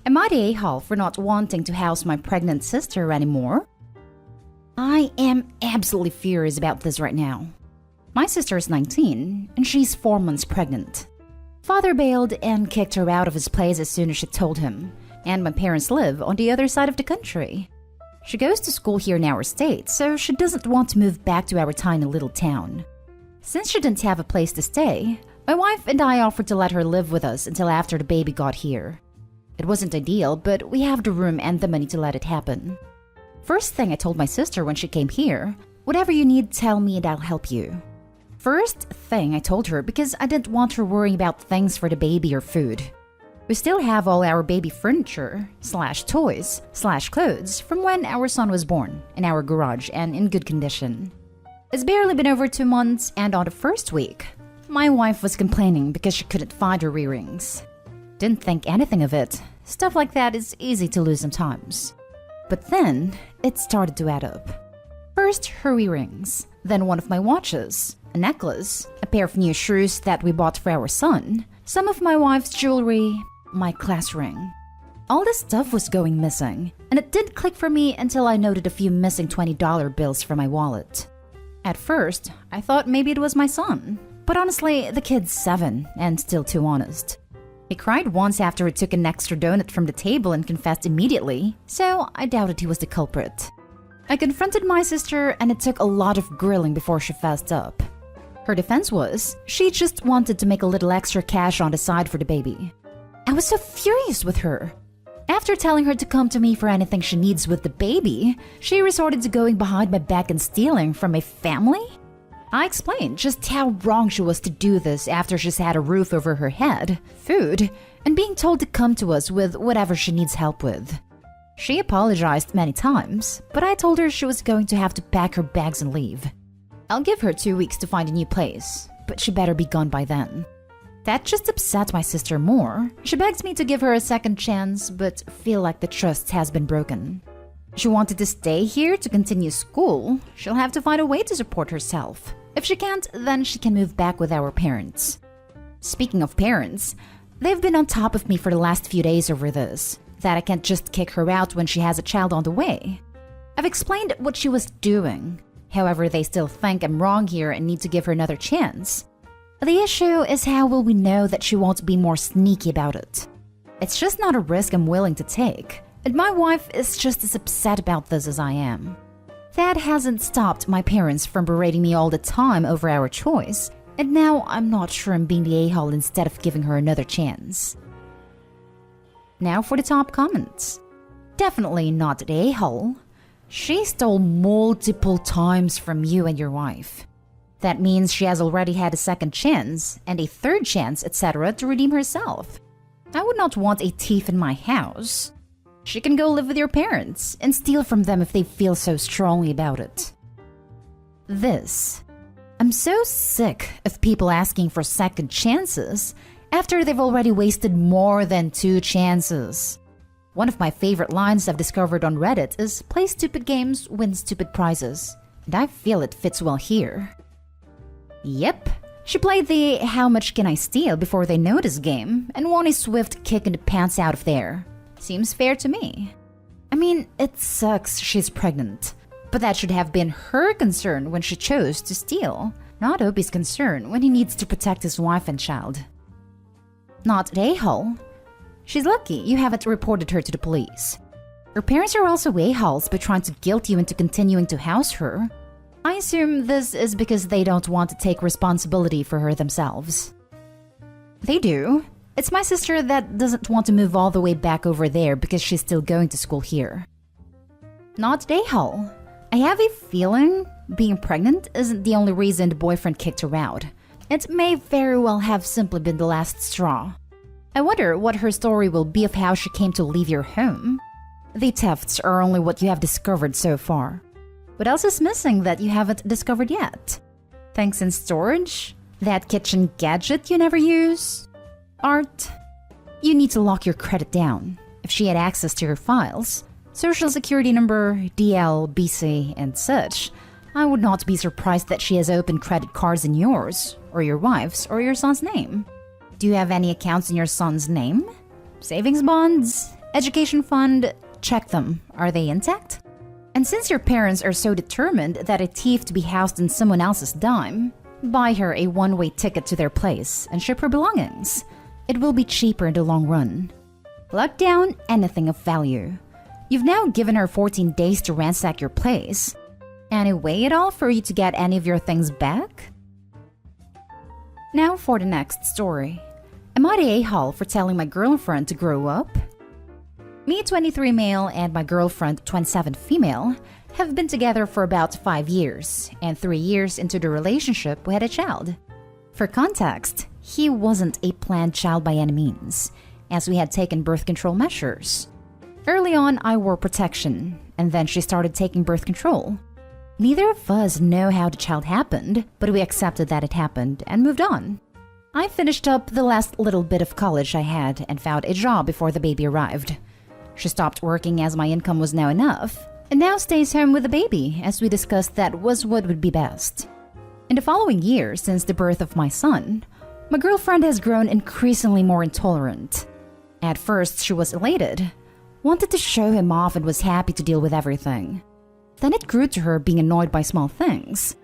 Am I the a-hole for not wanting to house my pregnant sister anymore? I am absolutely furious about this right now. My sister is 19 and she's 4 months pregnant. Father bailed and kicked her out of his place as soon as she told him, and my parents live on the other side of the country. She goes to school here in our state, so she doesn't want to move back to our tiny little town. Since she didn't have a place to stay, my wife and I offered to let her live with us until after the baby got here. It wasn't ideal, but we have the room and the money to let it happen. First thing I told my sister when she came here, whatever you need, tell me and I'll help you. First thing I told her because I didn't want her worrying about things for the baby or food. We still have all our baby furniture, /toys, /clothes from when our son was born in our garage and in good condition. It's barely been over 2 months, and on the first week, my wife was complaining because she couldn't find her earrings. Didn't think anything of it. Stuff like that is easy to lose sometimes. But then, it started to add up. First, her earrings, then one of my watches, a necklace, a pair of new shoes that we bought for our son, some of my wife's jewelry, my class ring. All this stuff was going missing, and it didn't click for me until I noted a few missing $20 bills from my wallet. At first, I thought maybe it was my son, but honestly, the kid's 7 and still too honest. He cried once after he took an extra donut from the table and confessed immediately, so I doubted he was the culprit. I confronted my sister, and it took a lot of grilling before she fessed up. Her defense was, she just wanted to make a little extra cash on the side for the baby. I was so furious with her. After telling her to come to me for anything she needs with the baby, she resorted to going behind my back and stealing from my family? I explained just how wrong she was to do this after she's had a roof over her head, food, and being told to come to us with whatever she needs help with. She apologized many times, but I told her she was going to have to pack her bags and leave. I'll give her 2 weeks to find a new place, but she better be gone by then. That just upset my sister more. She begged me to give her a second chance, but feel like the trust has been broken. She wanted to stay here to continue school. She'll have to find a way to support herself. If she can't, then she can move back with our parents. Speaking of parents, they've been on top of me for the last few days over this, that I can't just kick her out when she has a child on the way. I've explained what she was doing. However, they still think I'm wrong here and need to give her another chance. The issue is, how will we know that she won't be more sneaky about it? It's just not a risk I'm willing to take, and my wife is just as upset about this as I am. That hasn't stopped my parents from berating me all the time over our choice, and now I'm not sure I'm being the a-hole instead of giving her another chance. Now for the top comments. Definitely not the a-hole. She stole multiple times from you and your wife. That means she has already had a second chance and a third chance, etc. to redeem herself. I would not want a thief in my house. She can go live with your parents and steal from them if they feel so strongly about it. I'm so sick of people asking for second chances after they've already wasted more than 2 chances. One of my favorite lines I've discovered on Reddit is, "Play stupid games, win stupid prizes." And I feel it fits well here. Yep, she played the "how much can I steal before they notice" game and won a swift kick in the pants out of there. Seems fair to me. I mean, it sucks she's pregnant, but that should have been her concern when she chose to steal, not Opie's concern when he needs to protect his wife and child. Not the a-hole. She's lucky you haven't reported her to the police. Her parents are also a-holes by trying to guilt you into continuing to house her. I assume this is because they don't want to take responsibility for her themselves. They do. It's my sister that doesn't want to move all the way back over there because she's still going to school here. Not the a-hole. I have a feeling being pregnant isn't the only reason the boyfriend kicked her out. It may very well have simply been the last straw. I wonder what her story will be of how she came to leave your home. The thefts are only what you have discovered so far. What else is missing that you haven't discovered yet? Things in storage? That kitchen gadget you never use? Art? You need to lock your credit down. If she had access to your files, social security number, DL, BC, and such, I would not be surprised that she has opened credit cards in yours, or your wife's, or your son's name. Do you have any accounts in your son's name? Savings bonds? Education fund, check them. Are they intact? And since your parents are so determined that a thief to be housed on someone else's dime, buy her a one-way ticket to their place and ship her belongings. It will be cheaper in the long run. Lock down anything of value. You've now given her 14 days to ransack your place. Any way at all for you to get any of your things back? Now for the next story. Am I the a-hole for telling my girlfriend to grow up? Me, 23 male, and my girlfriend, 27 female, have been together for about 5 years, and 3 years into the relationship, we had a child. For context, he wasn't a planned child by any means, as we had taken birth control measures. Early on, I wore protection, and then she started taking birth control. Neither of us know how the child happened, but we accepted that it happened and moved on. I finished up the last little bit of college I had and found a job before the baby arrived. She stopped working as my income was now enough, and now stays home with the baby, as we discussed that was what would be best. In the following year, since the birth of my son, my girlfriend has grown increasingly more intolerant. At first, she was elated, wanted to show him off, and was happy to deal with everything. Then it grew to her being annoyed by small things.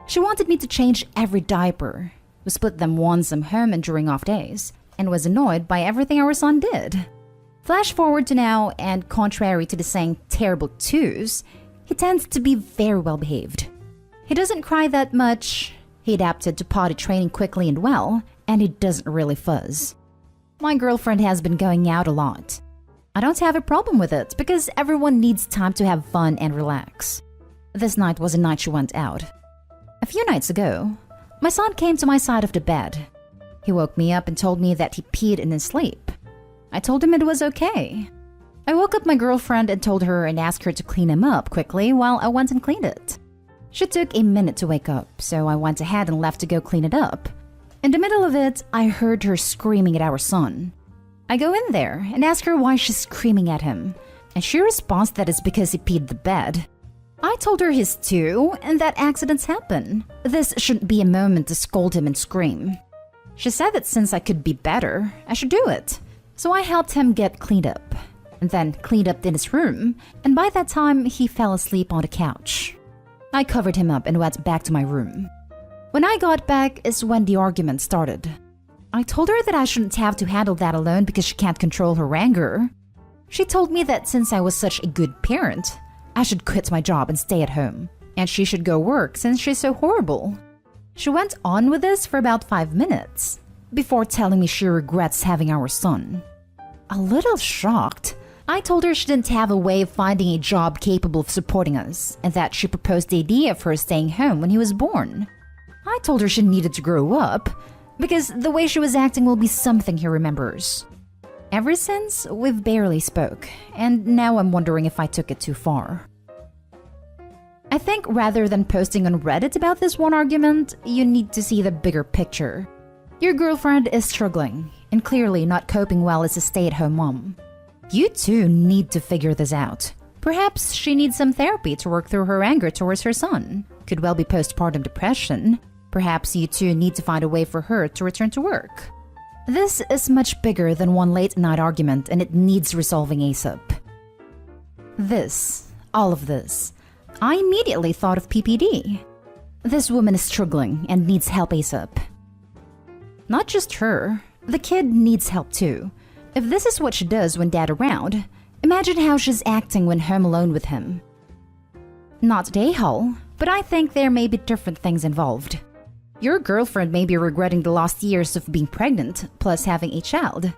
She wanted me to change every diaper. We split them once I'm home and during off days, and was annoyed by everything our son did. Flash forward to now, and contrary to the saying terrible twos, he tends to be very well behaved. He doesn't cry that much, he adapted to potty training quickly and well, and he doesn't really fuzz. My girlfriend has been going out a lot. I don't have a problem with it because everyone needs time to have fun and relax. This night was a night she went out. A few nights ago, my son came to my side of the bed. He woke me up and told me that he peed in his sleep. I told him it was okay. I woke up my girlfriend and told her and asked her to clean him up quickly while I went and cleaned it. She took a minute to wake up, so I went ahead and left to go clean it up. In the middle of it, I heard her screaming at our son. I go in there and ask her why she's screaming at him, and she responds that it's because he peed the bed. I told her his too, and that accidents happen. This shouldn't be a moment to scold him and scream. She said that since I could be better, I should do it. So I helped him get cleaned up, and then cleaned up in his room, and by that time he fell asleep on the couch. I covered him up and went back to my room. When I got back is when the argument started. I told her that I shouldn't have to handle that alone because she can't control her anger. She told me that since I was such a good parent, I should quit my job and stay at home, and she should go work since she's so horrible. She went on with this for about 5 minutes, before telling me she regrets having our son. A little shocked, I told her she didn't have a way of finding a job capable of supporting us, and that she proposed the idea of her staying home when he was born. I told her she needed to grow up, because the way she was acting will be something he remembers. Ever since, we've barely spoke, and now I'm wondering if I took it too far. I think rather than posting on Reddit about this one argument, you need to see the bigger picture. Your girlfriend is struggling, and clearly not coping well as a stay-at-home mom. You too need to figure this out. Perhaps she needs some therapy to work through her anger towards her son. Could well be postpartum depression. Perhaps you two need to find a way for her to return to work. This is much bigger than one late-night argument, and it needs resolving ASAP. All of this, I immediately thought of PPD. This woman is struggling and needs help ASAP. Not just her, the kid needs help too. If this is what she does when dad around, imagine how she's acting when home alone with him. Not the a-hole, but I think there may be different things involved. Your girlfriend may be regretting the lost years of being pregnant, plus having a child.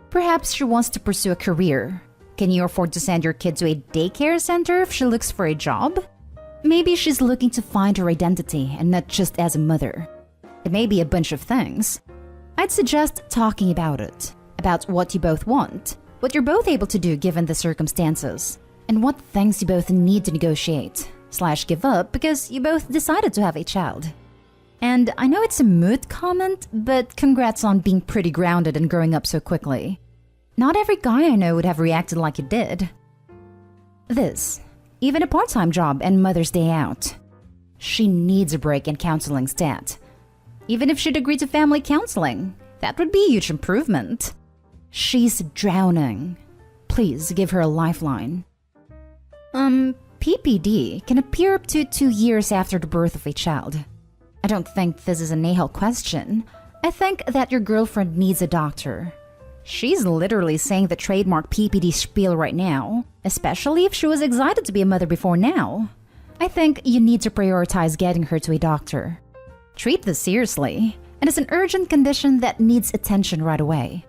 Perhaps she wants to pursue a career. Can you afford to send your kid to a daycare center if she looks for a job? Maybe she's looking to find her identity and not just as a mother. It may be a bunch of things. I'd suggest talking about it, about what you both want, what you're both able to do given the circumstances, and what things you both need to negotiate / give up because you both decided to have a child. And I know it's a moot comment, but congrats on being pretty grounded and growing up so quickly. Not every guy I know would have reacted like you did. Even a part-time job and Mother's Day out. She needs a break in counseling stat. Even if she'd agree to family counseling, that would be a huge improvement. She's drowning. Please give her a lifeline. PPD can appear up to 2 years after the birth of a child. I don't think this is an a-hole question. I think that your girlfriend needs a doctor. She's literally saying the trademark PPD spiel right now, especially if she was excited to be a mother before now. I think you need to prioritize getting her to a doctor. Treat this seriously. It is an urgent condition that needs attention right away.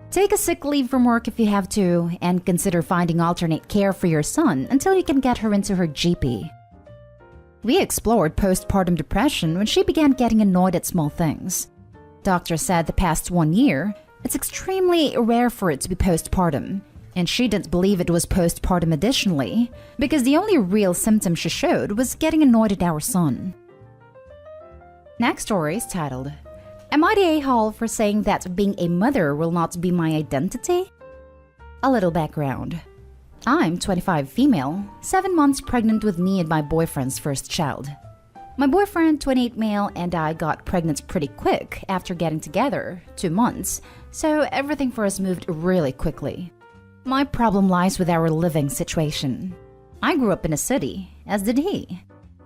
Take a sick leave from work if you have to, and consider finding alternate care for your son until you can get her into her GP. We explored postpartum depression when she began getting annoyed at small things. Doctor said the past 1 year, it's extremely rare for it to be postpartum, and she didn't believe it was postpartum additionally, because the only real symptom she showed was getting annoyed at our son. Next story is titled, Am I the a-hole for saying that being a mother will not be my identity? A little background. I'm 25 female, 7 months pregnant with me and my boyfriend's first child. My boyfriend, 28 male, and I got pregnant pretty quick after getting together, 2 months, so everything for us moved really quickly. My problem lies with our living situation. I grew up in a city, as did he.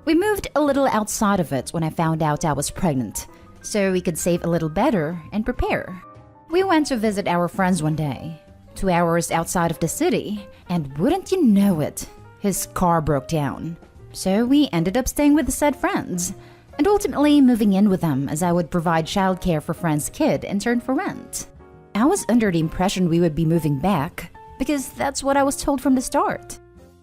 We moved a little outside of it when I found out I was pregnant, so we could save a little better and prepare. We went to visit our friends one day, 2 hours outside of the city, and wouldn't you know it, his car broke down. So we ended up staying with the said friends, and ultimately moving in with them as I would provide childcare for friend's kid in turn for rent. I was under the impression we would be moving back, because that's what I was told from the start.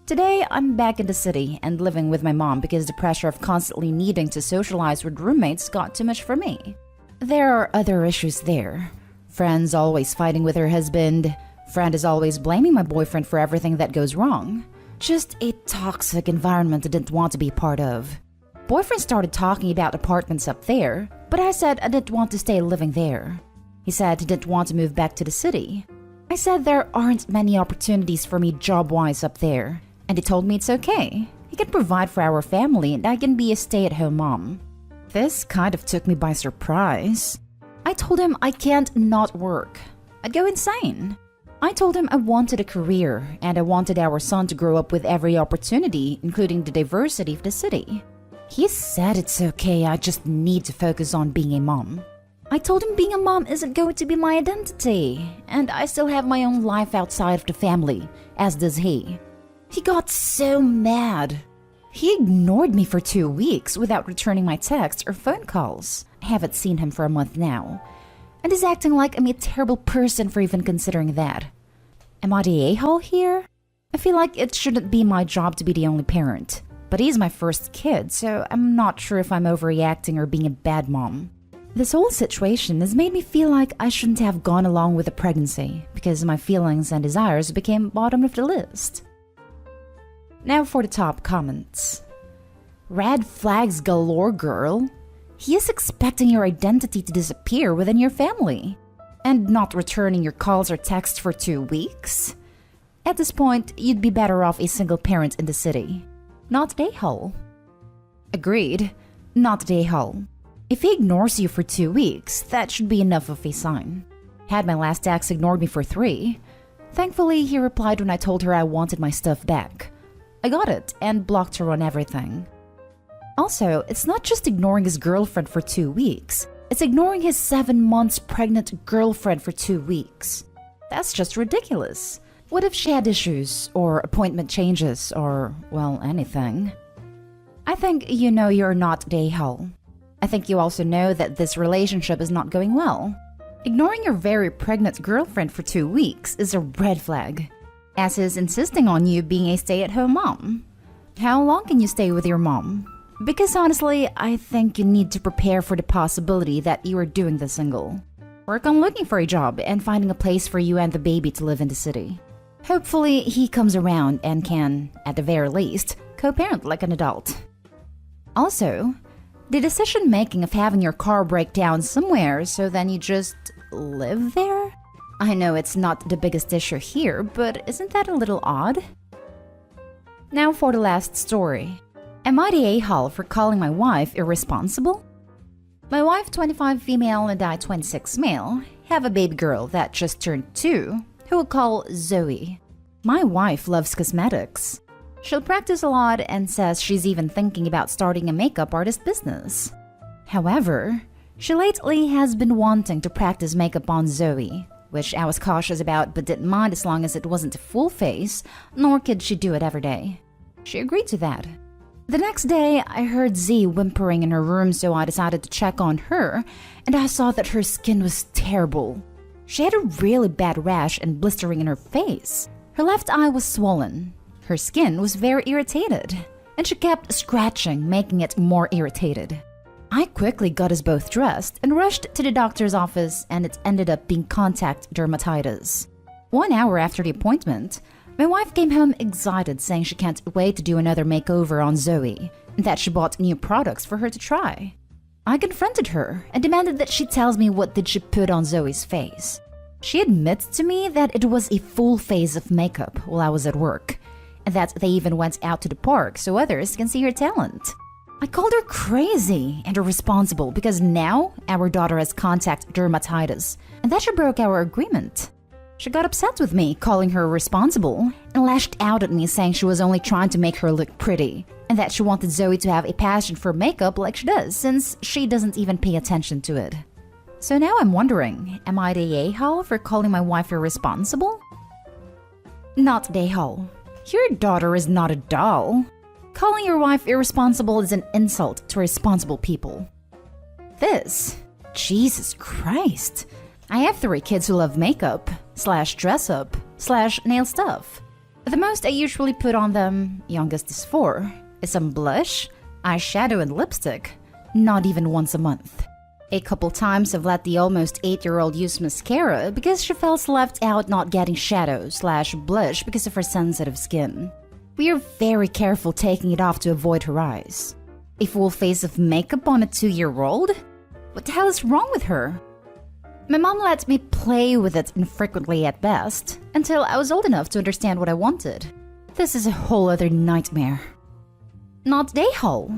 Today, I'm back in the city and living with my mom because the pressure of constantly needing to socialize with roommates got too much for me. There are other issues there. Friend's always fighting with her husband. Friend is always blaming my boyfriend for everything that goes wrong. Just a toxic environment I didn't want to be part of. Boyfriend started talking about apartments up there, but I said I didn't want to stay living there. He said he didn't want to move back to the city. I said there aren't many opportunities for me job-wise up there. And he told me it's okay. He can provide for our family and I can be a stay-at-home mom. This kind of took me by surprise. I told him I can't not work. I'd go insane. I told him I wanted a career and I wanted our son to grow up with every opportunity, including the diversity of the city. He said it's okay, I just need to focus on being a mom. I told him being a mom isn't going to be my identity, and I still have my own life outside of the family, as does he. He got so mad. He ignored me for 2 weeks without returning my texts or phone calls. I haven't seen him for a month now. And is acting like I'm a terrible person for even considering that. Am I the a-hole here? I feel like it shouldn't be my job to be the only parent. But he's my first kid, so I'm not sure if I'm overreacting or being a bad mom. This whole situation has made me feel like I shouldn't have gone along with the pregnancy because my feelings and desires became bottom of the list. Now for the top comments. Red flags galore, girl. He is expecting your identity to disappear within your family. And not returning your calls or texts for 2 weeks? At this point, you'd be better off a single parent in the city. Not the a-hole. Agreed. Not the a-hole. If he ignores you for 2 weeks, that should be enough of a sign. Had my last ex ignored me for 3. Thankfully, he replied when I told her I wanted my stuff back. I got it and blocked her on everything. Also, it's not just ignoring his girlfriend for 2 weeks. It's ignoring his 7 months pregnant girlfriend for 2 weeks. That's just ridiculous. What if she had issues, or appointment changes, or, well, anything? I think you know you're not the a-hole. I think you also know that this relationship is not going well. Ignoring your very pregnant girlfriend for 2 weeks is a red flag, as is insisting on you being a stay-at-home mom. How long can you stay with your mom? Because honestly, I think you need to prepare for the possibility that you are doing the single. Work on looking for a job and finding a place for you and the baby to live in the city. Hopefully, he comes around and can, at the very least, co-parent like an adult. Also, the decision-making of having your car break down somewhere so then you just live there? I know it's not the biggest issue here, but isn't that a little odd? Now for the last story. Am I the a-hole for calling my wife irresponsible? My wife, 25 female, and I, 26 male, have a baby girl that just turned 2, who we'll call Zoe. My wife loves cosmetics. She'll practice a lot and says she's even thinking about starting a makeup artist business. However, she lately has been wanting to practice makeup on Zoe, which I was cautious about but didn't mind as long as it wasn't a full face, nor could she do it every day. She agreed to that. The next day, I heard Z whimpering in her room, so I decided to check on her, and I saw that her skin was terrible. She had a really bad rash and blistering in her face. Her left eye was swollen. Her skin was very irritated, and she kept scratching, making it more irritated. I quickly got us both dressed and rushed to the doctor's office, and it ended up being contact dermatitis. 1 hour after the appointment, my wife came home excited, saying she can't wait to do another makeover on Zoe, and that she bought new products for her to try. I confronted her and demanded that she tells me what did she put on Zoe's face. She admits to me that it was a full face of makeup while I was at work, and that they even went out to the park so others can see her talent. I called her crazy and irresponsible because now our daughter has contact dermatitis, and that she broke our agreement. She got upset with me, calling her irresponsible, and lashed out at me, saying she was only trying to make her look pretty, and that she wanted Zoe to have a passion for makeup like she does, since she doesn't even pay attention to it. So now I'm wondering, am I the a-hole for calling my wife irresponsible? Not the a-hole. Your daughter is not a doll. Calling your wife irresponsible is an insult to responsible people. Jesus Christ. I have 3 kids who love makeup, /dress up, /nail stuff. The most I usually put on them, youngest is 4, is some blush, eyeshadow and lipstick, not even once a month. A couple times I've let the almost 8-year-old use mascara because she felt left out not getting shadow /blush because of her sensitive skin. We are very careful taking it off to avoid her eyes. A full face of makeup on a 2-year-old? What the hell is wrong with her? My mom let me play with it infrequently at best, until I was old enough to understand what I wanted. This is a whole other nightmare. Not the a-hole.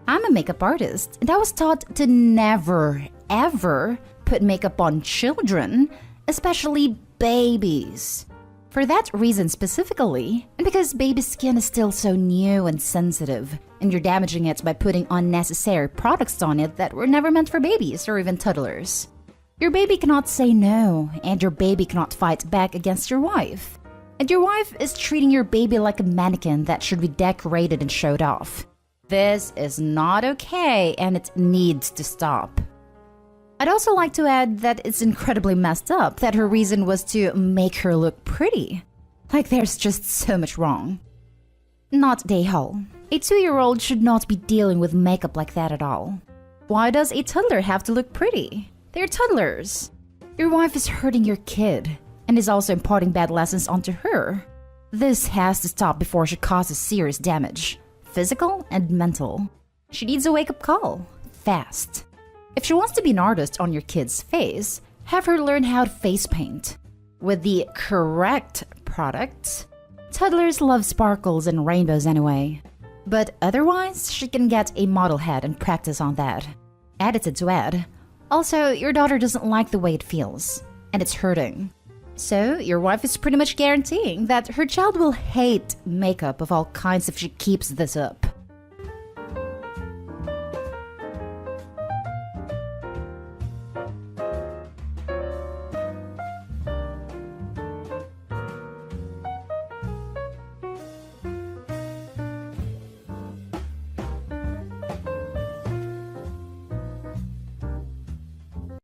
I'm a makeup artist, and I was taught to never, ever put makeup on children, especially babies. For that reason specifically, and because baby skin is still so new and sensitive, and you're damaging it by putting unnecessary products on it that were never meant for babies or even toddlers. Your baby cannot say no, and your baby cannot fight back against your wife. And your wife is treating your baby like a mannequin that should be decorated and showed off. This is not okay, and it needs to stop. I'd also like to add that it's incredibly messed up that her reason was to make her look pretty. Like there's just so much wrong. Not the a-hole. A 2-year-old should not be dealing with makeup like that at all. Why does a toddler have to look pretty? They're toddlers. Your wife is hurting your kid and is also imparting bad lessons onto her. This has to stop before she causes serious damage, physical and mental. She needs a wake-up call, fast. If she wants to be an artist on your kid's face, have her learn how to face paint. With the correct products, toddlers love sparkles and rainbows anyway. But otherwise, she can get a model head and practice on that. Edited to add. Also, your daughter doesn't like the way it feels, and it's hurting. So, your wife is pretty much guaranteeing that her child will hate makeup of all kinds if she keeps this up.